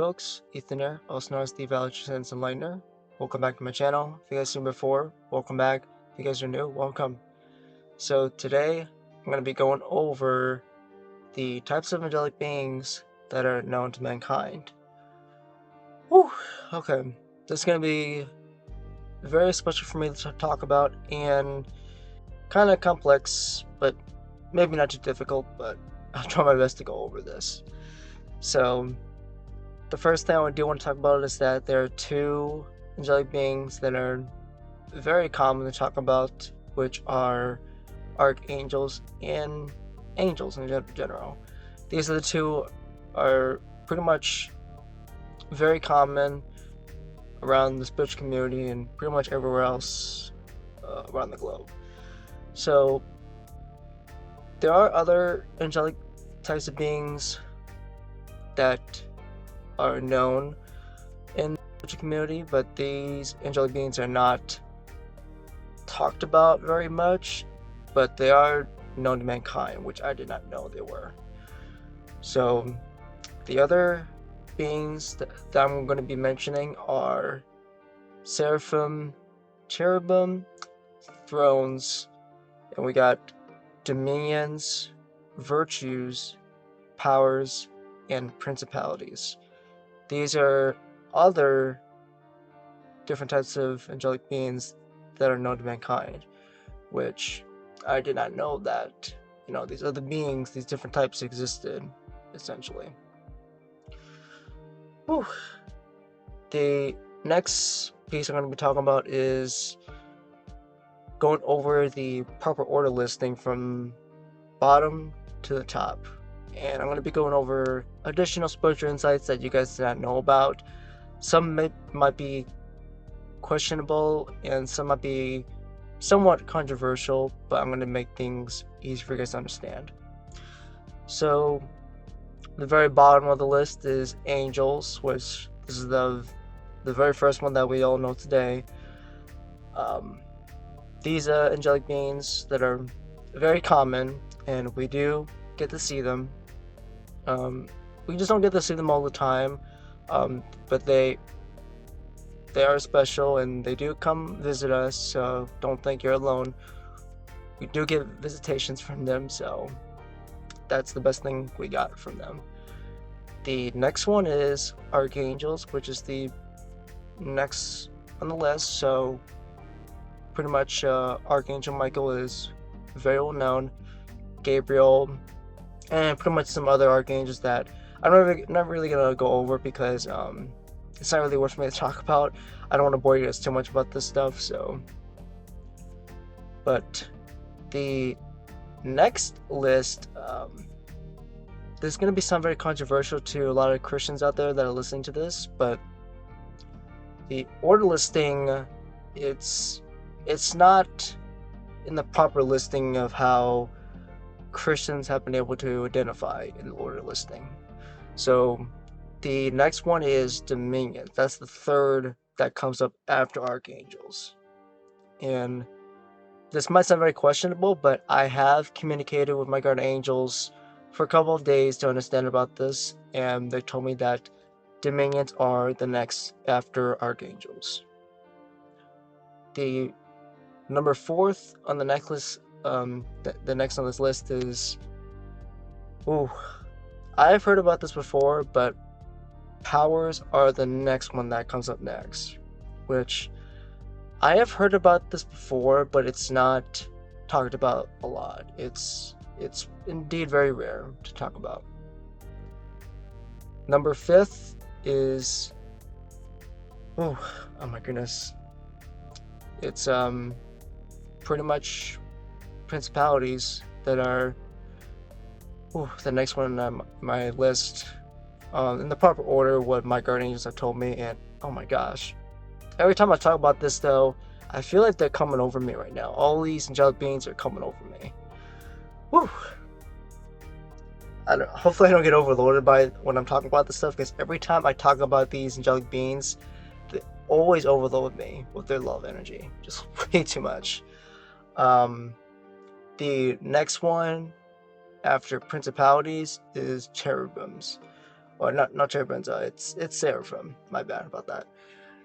folks, Ethan here, also known as the Valor Sense Enlightener. Welcome back to my channel. If you guys seen before, welcome back. If you guys are new, welcome. So today, I'm going to be going over the types of angelic beings that are known to mankind. Whew, okay. This is going to be very special for me to talk about and kind of complex, but maybe not too difficult, but I'll try my best to go over this. So, the first thing I do want to talk about is that there are two angelic beings that are very common to talk about, which are archangels and angels in general. These are the two are pretty much very common around the spiritual community and pretty much everywhere else around the globe. So there are other angelic types of beings that are known in the community, but these angelic beings are not talked about very much, but they are known to mankind, which I did not know they were. So the other beings that I'm going to be mentioning are seraphim, cherubim, thrones, and we got dominions, virtues, powers, and principalities. These are other different types of angelic beings that are known to mankind, which I did not know that, these other beings, these different types existed, essentially. Whew. The next piece I'm going to be talking about is going over the proper order listing from bottom to the top. And I'm going to be going over additional spiritual insights that you guys did not know about. Some might be questionable and some might be somewhat controversial, but I'm going to make things easy for you guys to understand. So the very bottom of the list is angels, which this is the very first one that we all know today. These are angelic beings that are very common, and we do get to see them. We just don't get to see them all the time, but they are special and they do come visit us, so don't think you're alone. We do get visitations from them, so that's the best thing we got from them. The next one is archangels, which is the next on the list. So pretty much Archangel Michael is very well known, Gabriel, and pretty much some other archangels that I'm not really gonna go over because it's not really worth me to talk about. I don't want to bore you guys too much about this stuff. So, but the next list, there's gonna be some very controversial to a lot of Christians out there that are listening to this, but the order listing, it's not in the proper listing of how Christians have been able to identify in the order listing. So the next one is dominions. That's the third that comes up after archangels. And this might sound very questionable, but I have communicated with my guardian angels for a couple of days to understand about this, and they told me that dominions are the next after archangels. The number 4th on the necklace, the next on this list is, I've heard about this before, but powers are the next one that comes up next, which I have heard about this before, but it's not talked about a lot. It's indeed very rare to talk about. Number 5th is, oh my goodness, it's pretty much principalities that are the next one on my list, in the proper order what my guardian angels have told me. And oh my gosh, every time I talk about this though, I feel like they're coming over me right now. All these angelic beings are coming over me. Hopefully I don't get overloaded by when I'm talking about this stuff, because every time I talk about these angelic beings, they always overload me with their love energy, just way too much. The next one after principalities is cherubims, or not cherubims. It's seraphim. My bad about that.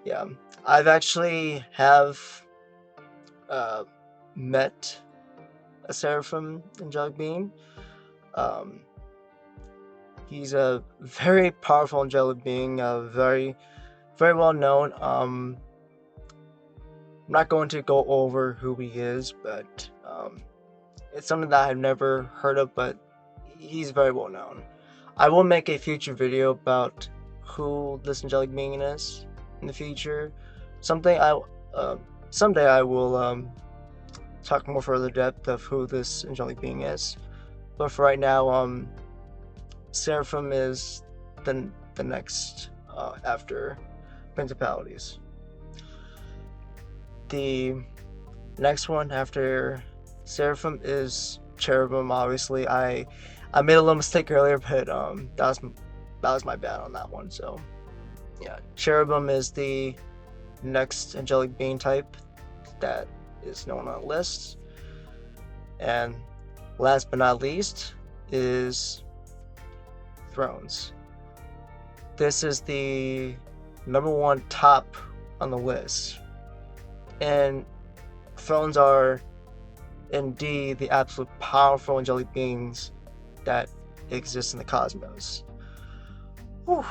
Yeah, I've actually have met a seraphim angelic being. Um, he's a very powerful angelic being, very well known. I'm not going to go over who he is, but it's something that I've never heard of, but he's very well known. I will make a future video about who this angelic being is in the future. Someday I will talk more further depth of who this angelic being is. But for right now, Seraphim is the next after principalities. The next one after Seraphim is Cherubim. Obviously, I made a little mistake earlier, but that was my bad on that one. So yeah, Cherubim is the next angelic being type that is known on the list. And last but not least is Thrones. This is the number one top on the list. And Thrones are indeed the absolute powerful angelic beings that exist in the cosmos. Whew.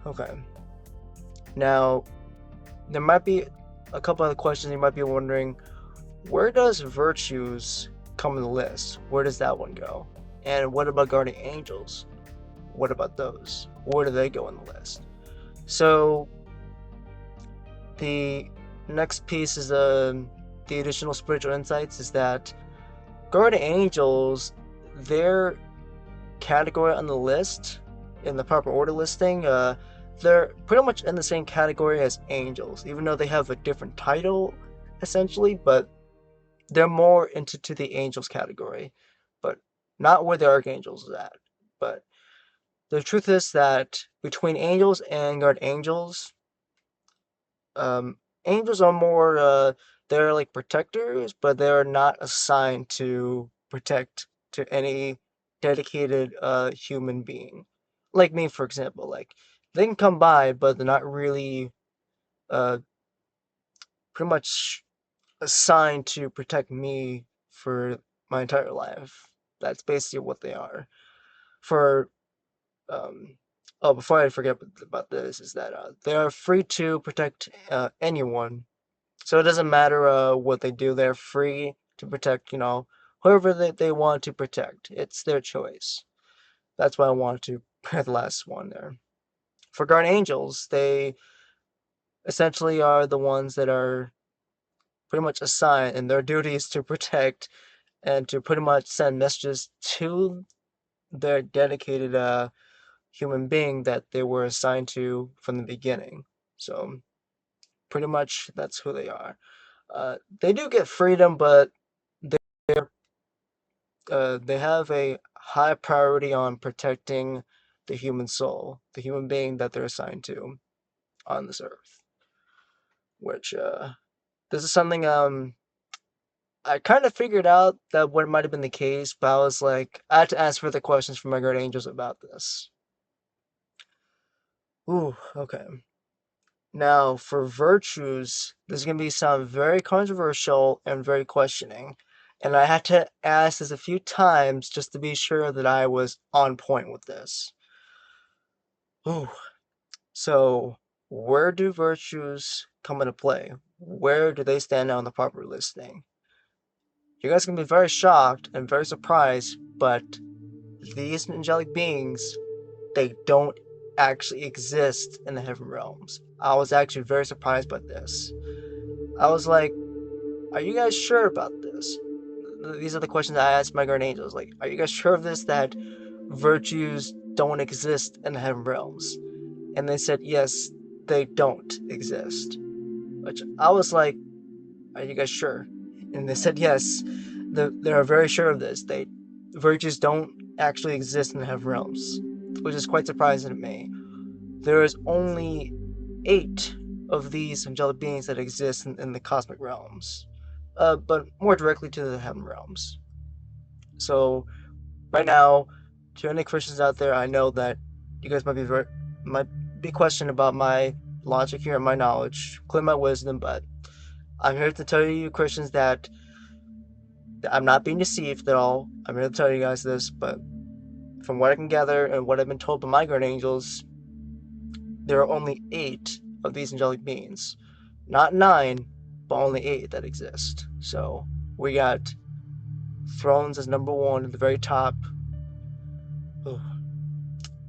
Okay. Now, there might be a couple other questions you might be wondering. Where does virtues come in the list? Where does that one go? And what about guardian angels? What about those? Where do they go in the list? So the next piece is the additional spiritual insights is that guardian angels, their category on the list in the proper order listing, they're pretty much in the same category as angels, even though they have a different title essentially, but they're more into the angels category, but not where the archangels is at. But the truth is that between angels and guardian angels, angels are more they're like protectors, but they're not assigned to protect to any dedicated human being. Like me, for example. Like they can come by, but they're not really uh pretty much assigned to protect me for my entire life. That's basically what they are. For oh, before I forget about this, is that they are free to protect anyone. So it doesn't matter what they do. They're free to protect, whoever they want to protect. It's their choice. That's why I wanted to put the last one there. For guardian angels, they essentially are the ones that are pretty much assigned, and their duty is to protect and to pretty much send messages to their dedicated human being that they were assigned to from the beginning. So pretty much that's who they are. They do get freedom, but they have a high priority on protecting the human soul, the human being that they're assigned to on this earth. Which this is something I kind of figured out that what might have been the case, but I was like, I had to ask further questions from my guardian angels about this. Ooh, okay. Now, for virtues, there's going to be some very controversial and very questioning. And I had to ask this a few times just to be sure that I was on point with this. Ooh. So, where do virtues come into play? Where do they stand on the proper listing? You guys can be very shocked and very surprised, but these angelic beings, they don't actually exist in the heaven realms. I was actually very surprised by this. I was like, are you guys sure about this? These are the questions I asked my guardian angels. Like, are you guys sure of this, that virtues don't exist in the heaven realms? And they said, yes, they don't exist. Which I was like, are you guys sure? And they said, yes, they are very sure of this. Virtues don't actually exist in the heaven realms, which is quite surprising to me. There is only 8 of these angelic beings that exist in the cosmic realms, but more directly to the heaven realms. So right now, to any Christians out there, I know that you guys might be questioning about my logic here and my knowledge, including my wisdom, but I'm here to tell you Christians that I'm not being deceived at all. I'm here to tell you guys this, but from what I can gather and what I've been told by my guardian angels, there are only 8 of these angelic beings. Not 9, but only 8 that exist. So we got thrones as number 1 at the very top. Ugh,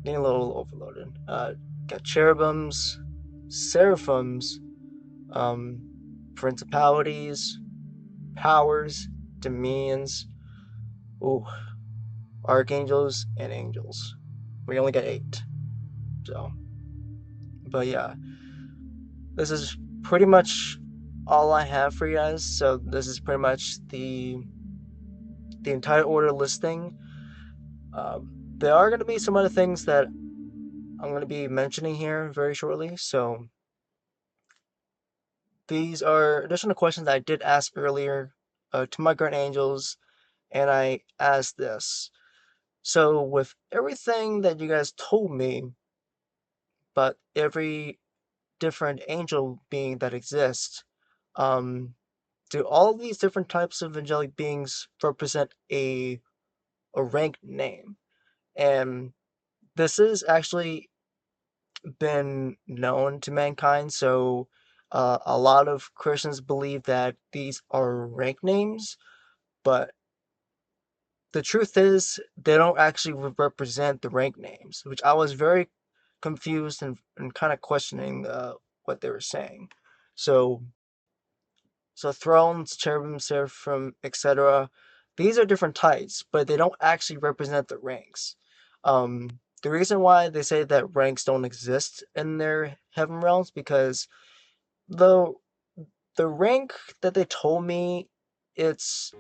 getting a little overloaded. Got cherubims, seraphims, um, principalities, powers, dominions, ooh, archangels, and angels. We only got 8. So, but yeah, this is pretty much all I have for you guys. So this is pretty much the entire order listing. There are going to be some other things that I'm going to be mentioning here very shortly. So these are additional questions that I did ask earlier to my guardian angels, and I asked this. So with everything that you guys told me, but every different angel being that exists, um, do all these different types of angelic beings represent a ranked name? And this has actually been known to mankind. So a lot of Christians believe that these are rank names, but the truth is they don't actually represent the rank names, which I was very confused and kind of questioning what they were saying. So so thrones, cherubim, seraphim, etc. These are different types, but they don't actually represent the ranks. The reason why they say that ranks don't exist in their heaven realms because the the rank that it's they told me it's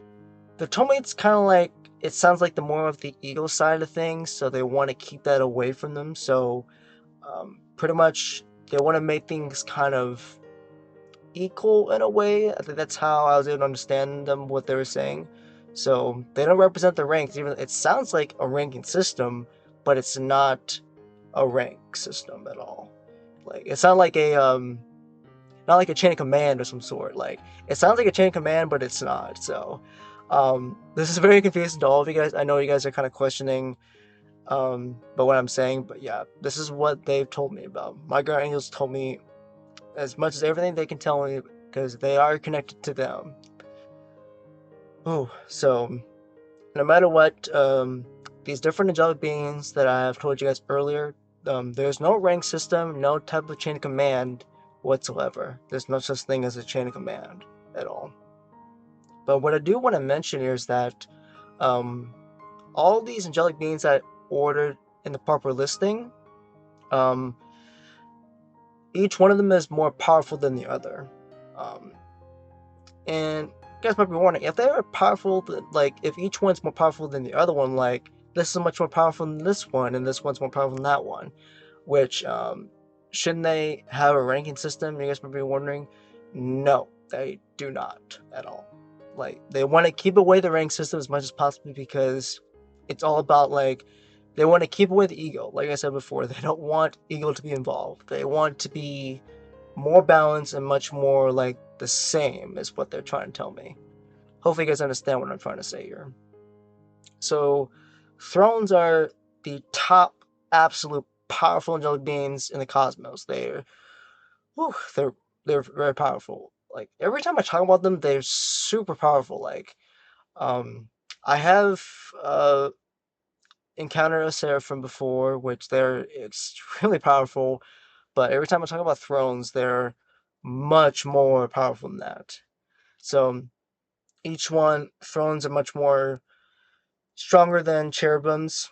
kind of like it sounds like the more of the ego side of things, so they want to keep that away from them. So pretty much they want to make things kind of equal in a way. I think that's how I was able to understand them what they were saying. So they don't represent the ranks, even it sounds like a ranking system, but it's not a rank system at all. Like it sounds like a not like a chain of command or some sort. Like it sounds like a chain of command, but it's not. So this is very confusing to all of you guys. I know you guys are kind of questioning but what I'm saying, but yeah, this is what they've told me about. My guardian angels told me as much as everything they can tell me because they are connected to them. Oh, so no matter what, these different angelic beings that I have told you guys earlier, there's no rank system, no type of chain of command whatsoever. There's no such thing as a chain of command at all. But what I do want to mention here is that all these angelic beings that ordered in the proper listing, um, each one of them is more powerful than the other. Um, and you guys might be wondering if they are powerful, like if each one's more powerful than the other one, like this is much more powerful than this one, and this one's more powerful than that one. Which shouldn't they have a ranking system? You guys might be wondering. No, they do not at all. Like they want to keep away the rank system as much as possible because it's all about like they want to keep away the ego. Like I said before, they don't want ego to be involved. They want to be more balanced and much more like the same is what they're trying to tell me. Hopefully you guys understand what I'm trying to say here. So thrones are the top absolute powerful angelic beings in the cosmos. Whew, they're very powerful. Like every time I talk about them, they're super powerful. Like um I have encountered a seraphim before, which they're extremely powerful, but every time I talk about thrones, they're much more powerful than that. So each one, thrones are much more stronger than cherubims,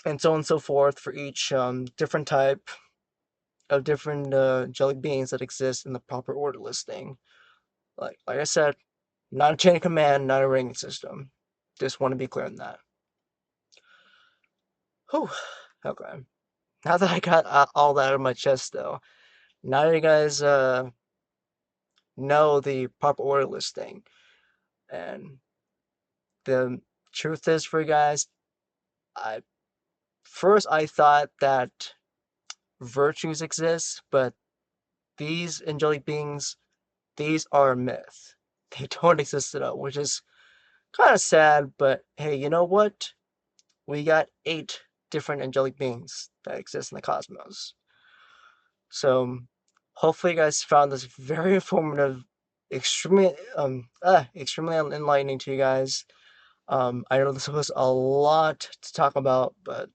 and so on and so forth for each different type of different angelic beings that exist in the proper order listing. Like I said, not a chain of command, not a ranking system. Just want to be clear on that. Whew. Okay. Now that I got all that out of my chest, though, now you guys know the proper order listing, and the truth is, for you guys, I first I thought that virtues exist, but these angelic beings, these are a myth. They don't exist at all, which is kind of sad, but hey, you know what? We got 8 different angelic beings that exist in the cosmos. So hopefully you guys found this very informative, extremely enlightening to you guys. I know this was a lot to talk about, but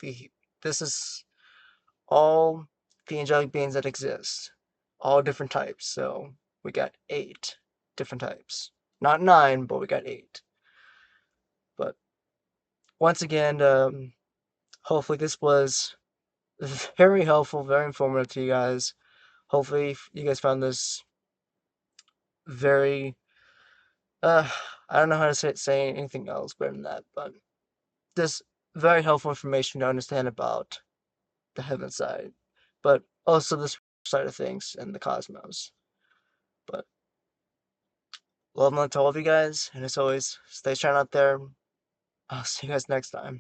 the this is all the angelic beings that exist, all different types. So we got 8 different types, not 9, but we got 8. But once again, hopefully this was very helpful, very informative to you guys. Hopefully you guys found this very I don't know how to say anything else better than that, but this very helpful information to understand about the heaven side, but also this side of things in the cosmos. But love and light to all of you guys, and as always, stay strong out there. I'll see you guys next time.